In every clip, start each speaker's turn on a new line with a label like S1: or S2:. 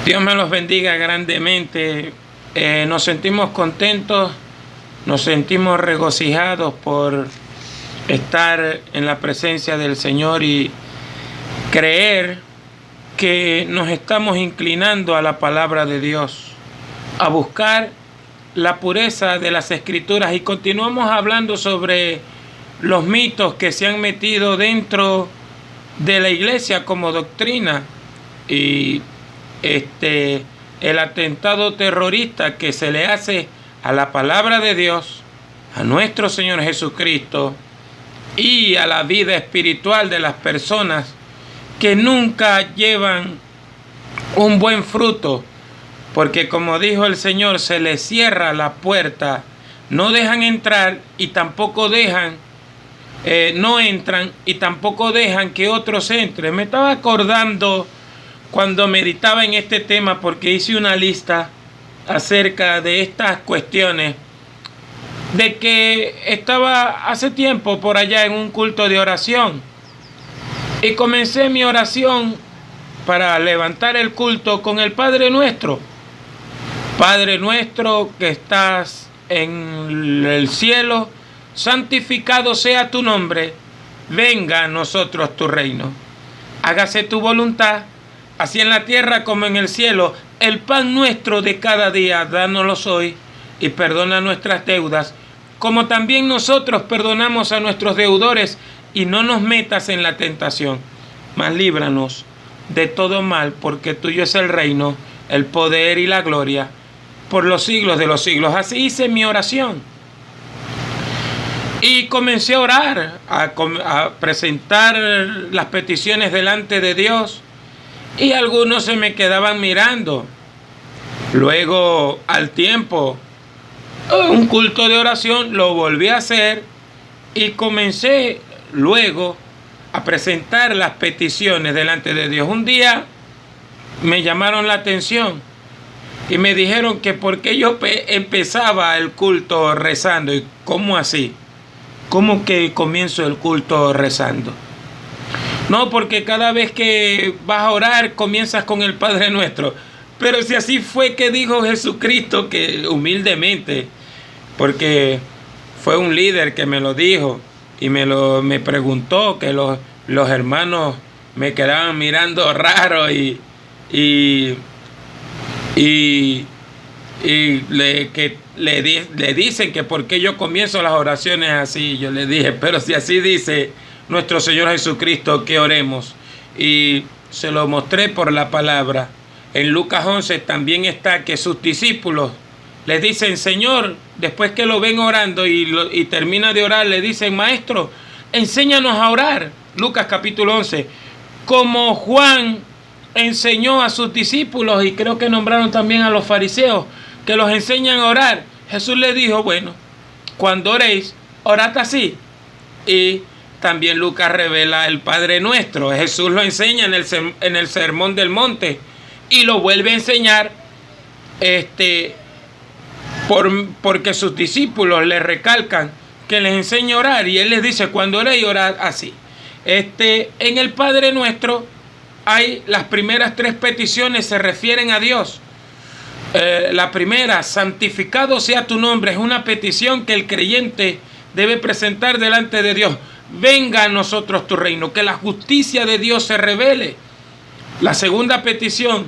S1: Dios me los bendiga grandemente. Nos sentimos contentos, nos sentimos regocijados por estar en la presencia del Señor y creer que nos estamos inclinando a la palabra de Dios, a buscar la pureza de las Escrituras, y continuamos hablando sobre los mitos que se han metido dentro de la iglesia como doctrina y el atentado terrorista que se le hace a la palabra de Dios, a nuestro Señor Jesucristo y a la vida espiritual de las personas que nunca llevan un buen fruto, porque como dijo el Señor, se les cierra la puerta, no dejan entrar y tampoco dejan, no entran y tampoco dejan que otros entren. Me estaba acordando cuando meditaba en este tema, porque hice una lista acerca de estas cuestiones, de que estaba hace tiempo por allá en un culto de oración y comencé mi oración para levantar el culto con el Padre Nuestro. Padre nuestro que estás en el cielo, santificado sea tu nombre, venga a nosotros tu reino. Hágase tu voluntad, así en la tierra como en el cielo. El pan nuestro de cada día, dánoslo hoy, y perdona nuestras deudas, como también nosotros perdonamos a nuestros deudores, y no nos metas en la tentación, mas líbranos de todo mal, porque tuyo es el reino, el poder y la gloria, por los siglos de los siglos. Así hice mi oración. Y comencé a orar, a presentar las peticiones delante de Dios, y algunos se me quedaban mirando. Luego, al tiempo, un culto de oración lo volví a hacer y comencé luego a presentar las peticiones delante de Dios. Un día me llamaron la atención y me dijeron que por qué yo empezaba el culto rezando. ¿Y cómo así? ¿Cómo que comienzo el culto rezando? No, porque cada vez que vas a orar comienzas con el Padre Nuestro. Pero si así fue que dijo Jesucristo, que humildemente, porque fue un líder que me lo dijo y me preguntó, que los hermanos me quedaban mirando raro y le dicen que por qué yo comienzo las oraciones así. Yo le dije, pero si así dice nuestro Señor Jesucristo que oremos, y se lo mostré por la palabra. En Lucas 11 también está que sus discípulos les dicen, Señor, después que lo ven orando y termina de orar, le dicen, Maestro, enséñanos a orar. Lucas capítulo 11, como Juan enseñó a sus discípulos, y creo que nombraron también a los fariseos, que los enseñan a orar. Jesús les dijo, bueno, cuando oréis, orad así. Y también Lucas revela el Padre Nuestro. Jesús lo enseña en el Sermón del Monte y lo vuelve a enseñar porque sus discípulos le recalcan que les enseñe a orar, y él les dice, cuando oréis, orad así. En el Padre Nuestro hay las primeras tres peticiones, se refieren a Dios. La primera, santificado sea tu nombre, es una petición que el creyente debe presentar delante de Dios. Venga a nosotros tu reino, que la justicia de Dios se revele. La segunda petición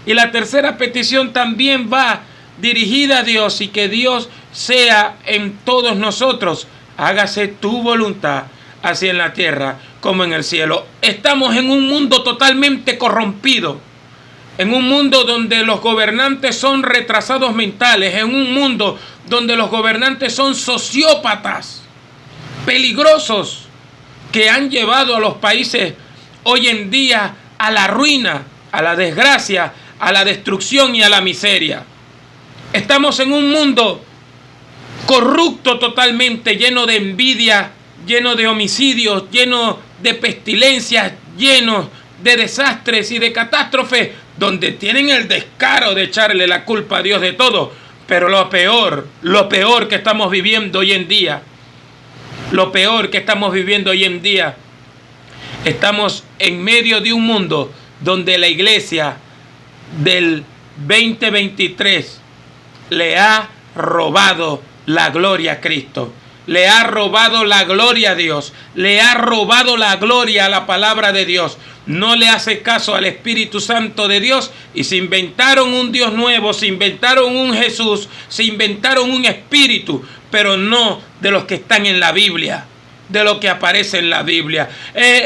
S1: y la tercera petición también va dirigida a Dios, y que Dios sea en todos nosotros. Hágase tu voluntad, así en la tierra como en el cielo. Estamos en un mundo totalmente corrompido, en un mundo donde los gobernantes son retrasados mentales, en un mundo donde los gobernantes son sociópatas peligrosos, que han llevado a los países hoy en día a la ruina, a la desgracia, a la destrucción y a la miseria. Estamos en un mundo corrupto totalmente, lleno de envidia, lleno de homicidios, lleno de pestilencias, lleno de desastres y de catástrofes, donde tienen el descaro de echarle la culpa a Dios de todo. Pero lo peor que estamos viviendo hoy en día, estamos en medio de un mundo donde la iglesia del 2023 le ha robado la gloria a Cristo. Le ha robado la gloria a Dios. Le ha robado la gloria a la palabra de Dios. No le hace caso al Espíritu Santo de Dios y se inventaron un Dios nuevo, se inventaron un Jesús, se inventaron un espíritu, pero no de los que están en la Biblia, de lo que aparece en la Biblia.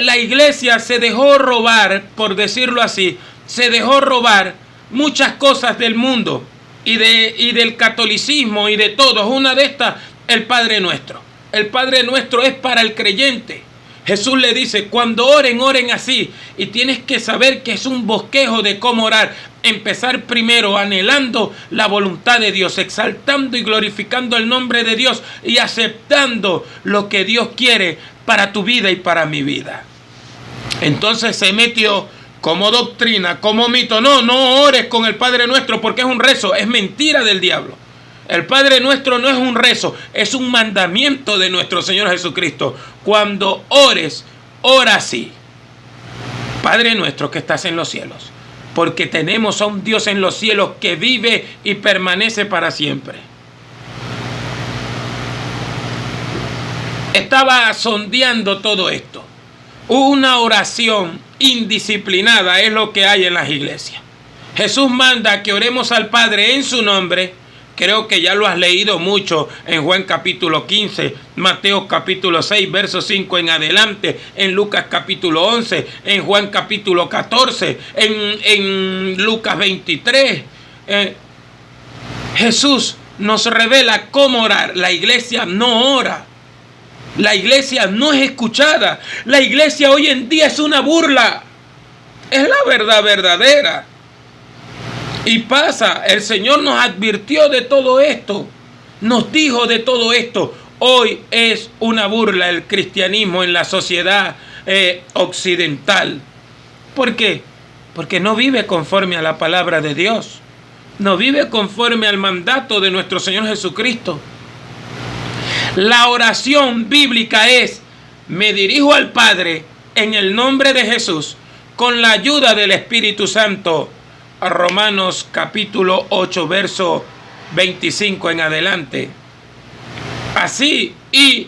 S1: La iglesia se dejó robar, por decirlo así, se dejó robar muchas cosas del mundo y del catolicismo y de todos. Una de estas, el Padre Nuestro. El Padre Nuestro es para el creyente. Jesús le dice, cuando oren, oren así. Y tienes que saber que es un bosquejo de cómo orar. Empezar primero anhelando la voluntad de Dios, exaltando y glorificando el nombre de Dios y aceptando lo que Dios quiere para tu vida y para mi vida. Entonces se metió como doctrina, como mito. No ores con el Padre Nuestro porque es un rezo. Es mentira del diablo. El Padre Nuestro no es un rezo, es un mandamiento de nuestro Señor Jesucristo. Cuando ores, ora así. Padre Nuestro que estás en los cielos, porque tenemos a un Dios en los cielos que vive y permanece para siempre. Estaba sondeando todo esto. Una oración indisciplinada es lo que hay en las iglesias. Jesús manda que oremos al Padre en su nombre. Creo que ya lo has leído mucho en Juan capítulo 15, Mateo capítulo 6, verso 5 en adelante, en Lucas capítulo 11, en Juan capítulo 14, en Lucas 23. Jesús nos revela cómo orar. La iglesia no ora. La iglesia no es escuchada. La iglesia hoy en día es una burla. Es la verdad verdadera. Y pasa, el Señor nos advirtió de todo esto, nos dijo de todo esto. Hoy es una burla el cristianismo en la sociedad occidental. ¿Por qué? Porque no vive conforme a la palabra de Dios, no vive conforme al mandato de nuestro Señor Jesucristo. La oración bíblica es, me dirijo al Padre en el nombre de Jesús, con la ayuda del Espíritu Santo. A Romanos capítulo 8, verso 25 en adelante. Así, y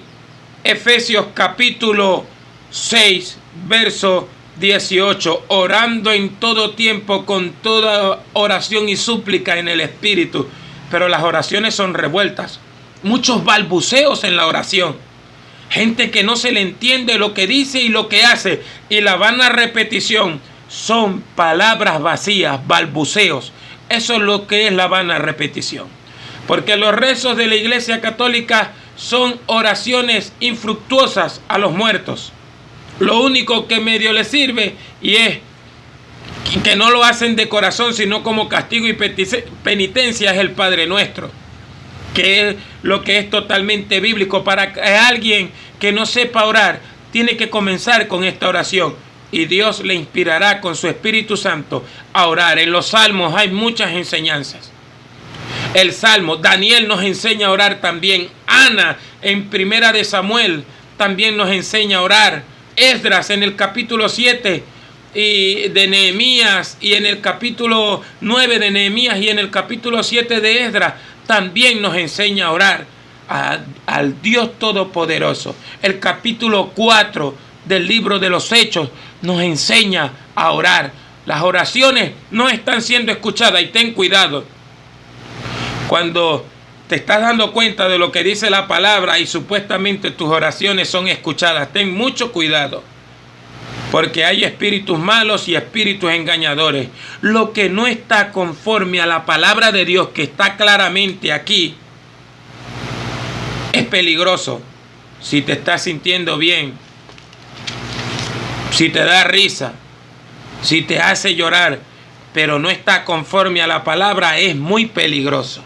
S1: Efesios capítulo 6, verso 18. Orando en todo tiempo con toda oración y súplica en el Espíritu. Pero las oraciones son revueltas. Muchos balbuceos en la oración. Gente que no se le entiende lo que dice y lo que hace. Y la vana repetición son palabras vacías, balbuceos. Eso es lo que es la vana repetición. Porque los rezos de la Iglesia Católica son oraciones infructuosas a los muertos. Lo único que medio les sirve y es que no lo hacen de corazón, sino como castigo y penitencia, es el Padre Nuestro, que es lo que es totalmente bíblico. Para que alguien que no sepa orar, tiene que comenzar con esta oración. Y Dios le inspirará con su Espíritu Santo a orar. En los salmos hay muchas enseñanzas. El salmo, Daniel nos enseña a orar también. Ana en Primera de Samuel también nos enseña a orar. Esdras en el capítulo 7 de Nehemías y en el capítulo 9 de Nehemías y en el capítulo 7 de Esdras también nos enseña a orar al Dios Todopoderoso. El capítulo 4 del libro de los Hechos nos enseña a orar. Las oraciones no están siendo escuchadas y ten cuidado. Cuando te estás dando cuenta de lo que dice la palabra y supuestamente tus oraciones son escuchadas, ten mucho cuidado. Porque hay espíritus malos y espíritus engañadores. Lo que no está conforme a la palabra de Dios, que está claramente aquí, es peligroso. Si te estás sintiendo bien, si te da risa, si te hace llorar, pero no está conforme a la palabra, es muy peligroso.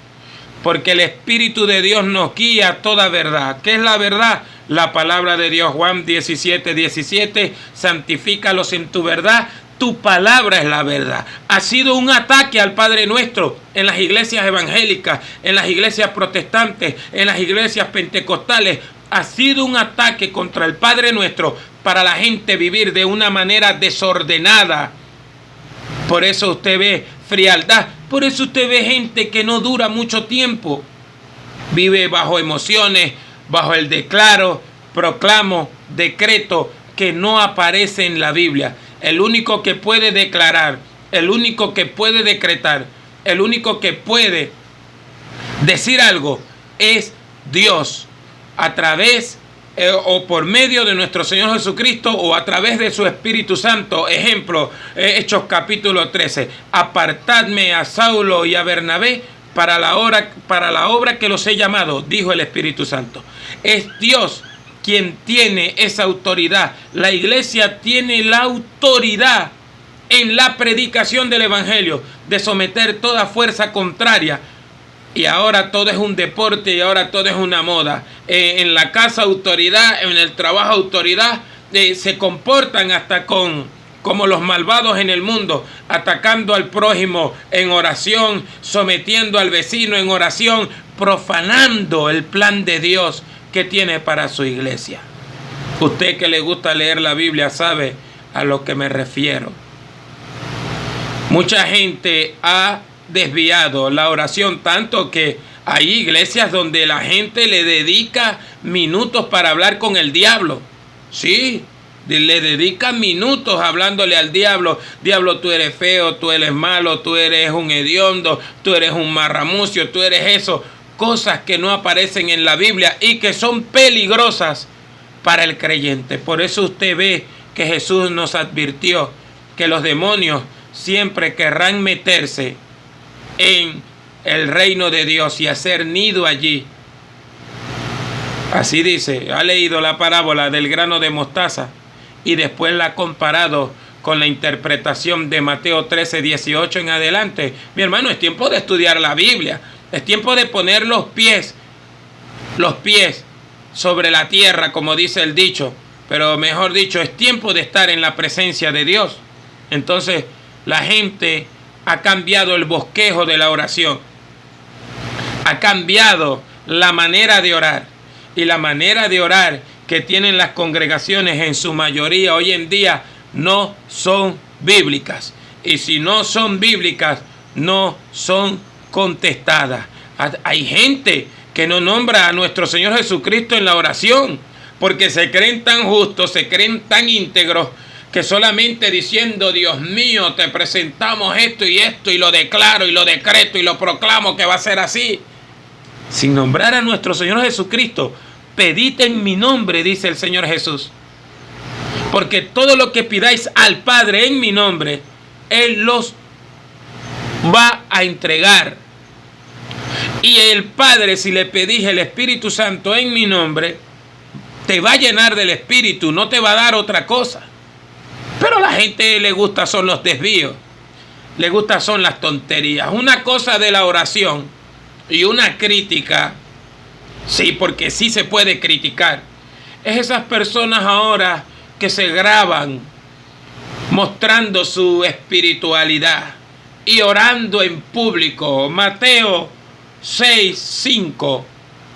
S1: Porque el Espíritu de Dios nos guía a toda verdad. ¿Qué es la verdad? La palabra de Dios. Juan 17, 17. Santifícalos en tu verdad. Tu palabra es la verdad. Ha sido un ataque al Padre Nuestro en las iglesias evangélicas, en las iglesias protestantes, en las iglesias pentecostales. Ha sido un ataque contra el Padre Nuestro para la gente vivir de una manera desordenada. Por eso usted ve frialdad. Por eso usted ve gente que no dura mucho tiempo. Vive bajo emociones, bajo el declaro, proclamo, decreto, que no aparece en la Biblia. El único que puede declarar, el único que puede decretar, el único que puede decir algo es Dios, a través o por medio de nuestro Señor Jesucristo o a través de su Espíritu Santo. Ejemplo, Hechos capítulo 13. Apartadme a Saulo y a Bernabé para la obra que los he llamado, dijo el Espíritu Santo. Es Dios quien tiene esa autoridad. La iglesia tiene la autoridad en la predicación del Evangelio de someter toda fuerza contraria. Y ahora todo es un deporte y ahora todo es una moda. En la casa autoridad, en el trabajo autoridad, se comportan hasta como los malvados en el mundo, atacando al prójimo en oración, sometiendo al vecino en oración, profanando el plan de Dios que tiene para su iglesia. Usted que le gusta leer la Biblia sabe a lo que me refiero. Mucha gente ha desviado la oración, tanto que hay iglesias donde la gente le dedica minutos para hablar con el diablo. Sí, le dedica minutos hablándole al diablo. Diablo, tú eres feo, tú eres malo, tú eres un hediondo, tú eres un marramucio, tú eres eso. Cosas que no aparecen en la Biblia y que son peligrosas para el creyente. Por eso usted ve que Jesús nos advirtió que los demonios siempre querrán meterse en el reino de Dios y hacer nido allí. Así dice, ha leído la parábola del grano de mostaza y después la ha comparado con la interpretación de Mateo 13, 18 en adelante. Mi hermano, es tiempo de estudiar la Biblia. Es tiempo de poner los pies sobre la tierra, como dice el dicho. Pero mejor dicho, es tiempo de estar en la presencia de Dios. Entonces, la gente ha cambiado el bosquejo de la oración. Ha cambiado la manera de orar. Y la manera de orar que tienen las congregaciones en su mayoría hoy en día no son bíblicas. Y si no son bíblicas, no son contestadas. Hay gente que no nombra a nuestro Señor Jesucristo en la oración porque se creen tan justos, se creen tan íntegros, que solamente diciendo, Dios mío, te presentamos esto y lo declaro y lo decreto y lo proclamo que va a ser así, sin nombrar a nuestro Señor Jesucristo. Pedid en mi nombre, dice el Señor Jesús, porque todo lo que pidáis al Padre en mi nombre, Él los va a entregar. Y el Padre, si le pedís el Espíritu Santo en mi nombre, te va a llenar del Espíritu, no te va a dar otra cosa. Pero a la gente le gusta son los desvíos, le gusta son las tonterías. Una cosa de la oración y una crítica, sí, porque sí se puede criticar, es esas personas ahora que se graban mostrando su espiritualidad y orando en público. Mateo 6:5,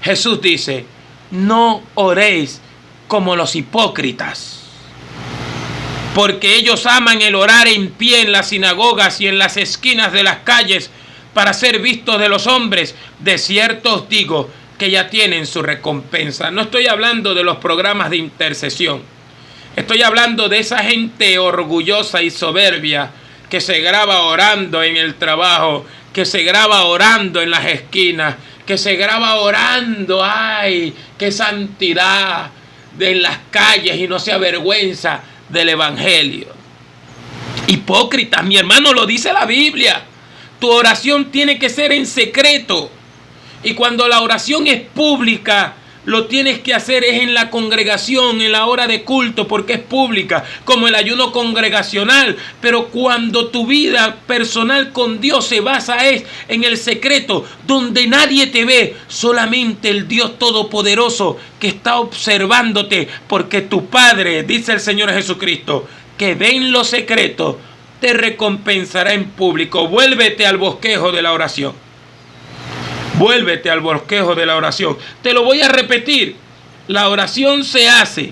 S1: Jesús dice, no oréis como los hipócritas, porque ellos aman el orar en pie en las sinagogas y en las esquinas de las calles para ser vistos de los hombres. De cierto os digo que ya tienen su recompensa. No estoy hablando de los programas de intercesión. Estoy hablando de esa gente orgullosa y soberbia que se graba orando en el trabajo, que se graba orando en las esquinas, que se graba orando, ¡ay, qué santidad!, en las calles, y no se avergüenza del Evangelio. Hipócritas, mi hermano, lo dice la Biblia. Tu oración tiene que ser en secreto. Y cuando la oración es pública, lo tienes que hacer es en la congregación, en la hora de culto, porque es pública, como el ayuno congregacional. Pero cuando tu vida personal con Dios se basa es en el secreto, donde nadie te ve, solamente el Dios Todopoderoso que está observándote, porque tu Padre, dice el Señor Jesucristo, que ve en lo secreto, te recompensará en público. Vuélvete al bosquejo de la oración. Vuélvete al bosquejo de la oración. Te lo voy a repetir. La oración se hace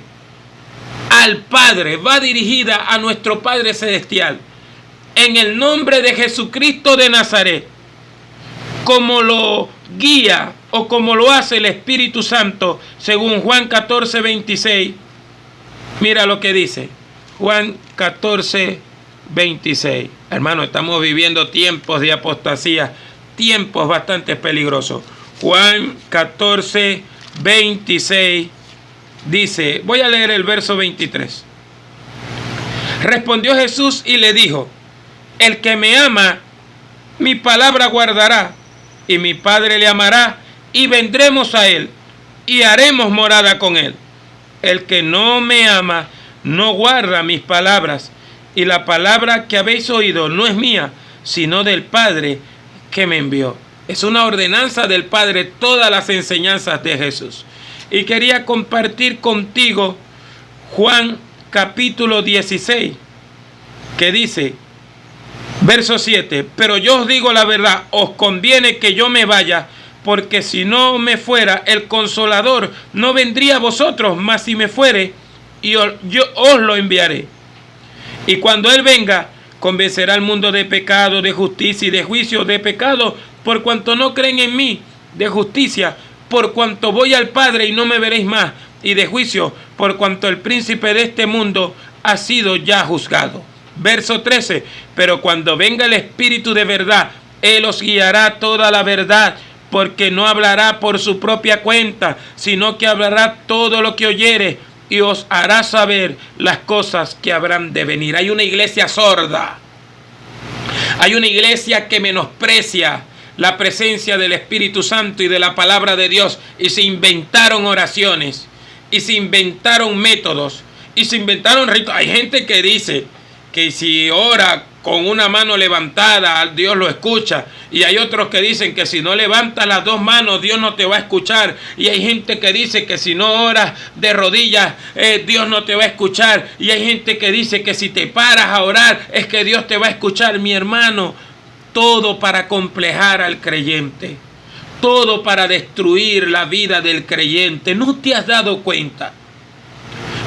S1: al Padre, va dirigida a nuestro Padre Celestial. en el nombre de Jesucristo de Nazaret, como lo guía o como lo hace el Espíritu Santo, según Juan 14, 26. Mira lo que dice Juan 14, 26. Hermano, estamos viviendo tiempos de apostasía, tiempos bastante peligrosos. Juan 14, 26 dice, voy a leer el verso 23. Respondió Jesús y le dijo, el que me ama, mi palabra guardará, y mi Padre le amará, y vendremos a él, y haremos morada con él. El que no me ama, no guarda mis palabras, y la palabra que habéis oído no es mía, sino del Padre que me envió. Es una ordenanza del Padre todas las enseñanzas de Jesús. Y quería compartir contigo Juan capítulo 16, que dice, verso 7, pero yo os digo la verdad, os conviene que yo me vaya, porque si no me fuera, el Consolador no vendría a vosotros, mas si me fuere, yo os lo enviaré. Y cuando Él venga, convencerá al mundo de pecado, de justicia y de juicio. De pecado, por cuanto no creen en mí; de justicia, por cuanto voy al Padre y no me veréis más; y de juicio, por cuanto el príncipe de este mundo ha sido ya juzgado. Verso 13, pero cuando venga el Espíritu de verdad, Él os guiará toda la verdad, porque no hablará por su propia cuenta, sino que hablará todo lo que oyere, y os hará saber las cosas que habrán de venir. Hay una iglesia sorda, hay una iglesia que menosprecia la presencia del Espíritu Santo y de la palabra de Dios, y se inventaron oraciones, y se inventaron métodos, y se inventaron ritos. Hay gente que dice que si ora con una mano levantada, Dios lo escucha. Y hay otros que dicen que si no levantas las dos manos, Dios no te va a escuchar. Y hay gente que dice que si no oras de rodillas, Dios no te va a escuchar. Y hay gente que dice que si te paras a orar, es que Dios te va a escuchar. Mi hermano, todo para complejar al creyente. Todo para destruir la vida del creyente. ¿No te has dado cuenta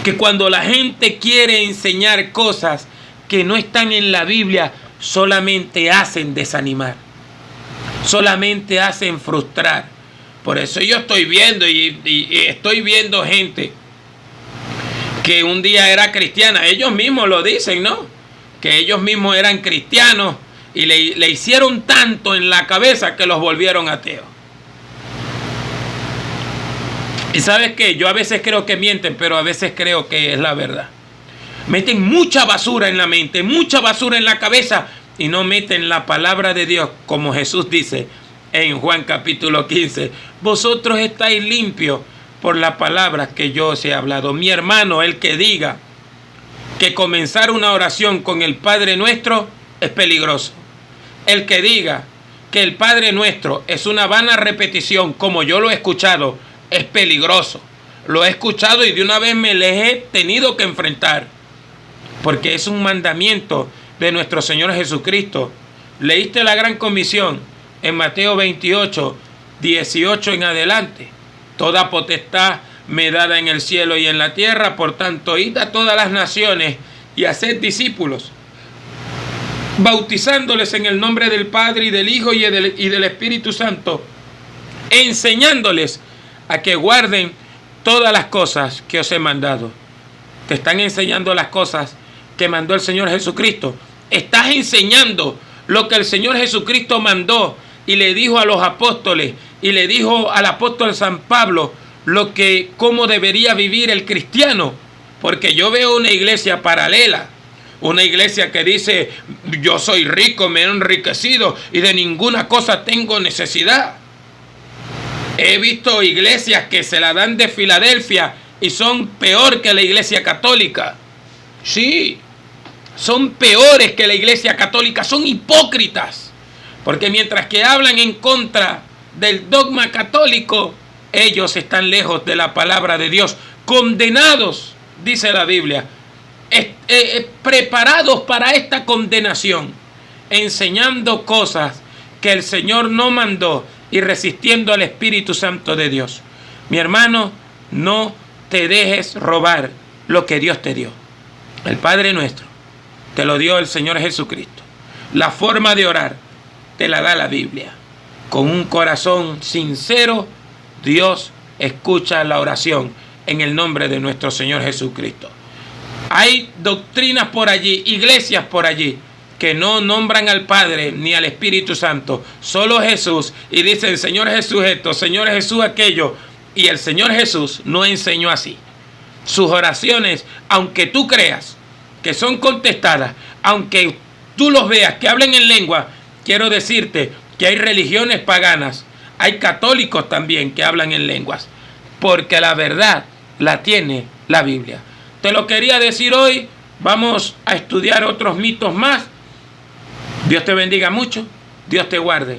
S1: que cuando la gente quiere enseñar cosas que no están en la Biblia, solamente hacen desanimar, solamente hacen frustrar? Por eso yo estoy viendo y estoy viendo gente que un día era cristiana, ellos mismos lo dicen, ¿no? Que ellos mismos eran cristianos y le hicieron tanto en la cabeza que los volvieron ateos. Y ¿sabes qué? Yo a veces creo que mienten, pero a veces creo que es la verdad. Meten mucha basura en la mente, mucha basura en la cabeza, y no meten la palabra de Dios, como Jesús dice en Juan capítulo 15. Vosotros estáis limpios por las palabras que yo os he hablado. Mi hermano, el que diga que comenzar una oración con el Padre Nuestro es peligroso. El que diga que el Padre Nuestro es una vana repetición, como yo lo he escuchado, es peligroso. Lo he escuchado y de una vez me les he tenido que enfrentar, porque es un mandamiento de nuestro Señor Jesucristo. Leíste la gran comisión en Mateo 28, 18 en adelante. Toda potestad me dada en el cielo y en la tierra, por tanto, id a todas las naciones y haced discípulos, bautizándoles en el nombre del Padre y del Hijo y del Espíritu Santo, enseñándoles a que guarden todas las cosas que os he mandado. Te están enseñando las cosas que mandó el Señor Jesucristo. Estás enseñando lo que el Señor Jesucristo mandó y le dijo a los apóstoles, y le dijo al apóstol San Pablo cómo debería vivir el cristiano. Porque yo veo una iglesia paralela, una iglesia que dice: yo soy rico, me he enriquecido y de ninguna cosa tengo necesidad. He visto iglesias que se la dan de Filadelfia y son peor que la iglesia católica. Sí, son peores que la iglesia católica, son hipócritas. Porque mientras que hablan en contra del dogma católico, ellos están lejos de la palabra de Dios, condenados, dice la Biblia, preparados para esta condenación, enseñando cosas que el Señor no mandó y resistiendo al Espíritu Santo de Dios. Mi hermano, no te dejes robar lo que Dios te dio. El Padre Nuestro te lo dio el Señor Jesucristo. La forma de orar te la da la Biblia. Con un corazón sincero, Dios escucha la oración en el nombre de nuestro Señor Jesucristo. Hay doctrinas por allí, iglesias por allí, que no nombran al Padre ni al Espíritu Santo, solo Jesús, y dicen Señor Jesús esto, Señor Jesús aquello, y el Señor Jesús no enseñó así. Sus oraciones, aunque tú creas que son contestadas, aunque tú los veas que hablen en lengua, quiero decirte que hay religiones paganas, hay católicos también que hablan en lenguas, porque la verdad la tiene la Biblia. Te lo quería decir hoy. Vamos a estudiar otros mitos más. Dios te bendiga mucho. Dios te guarde.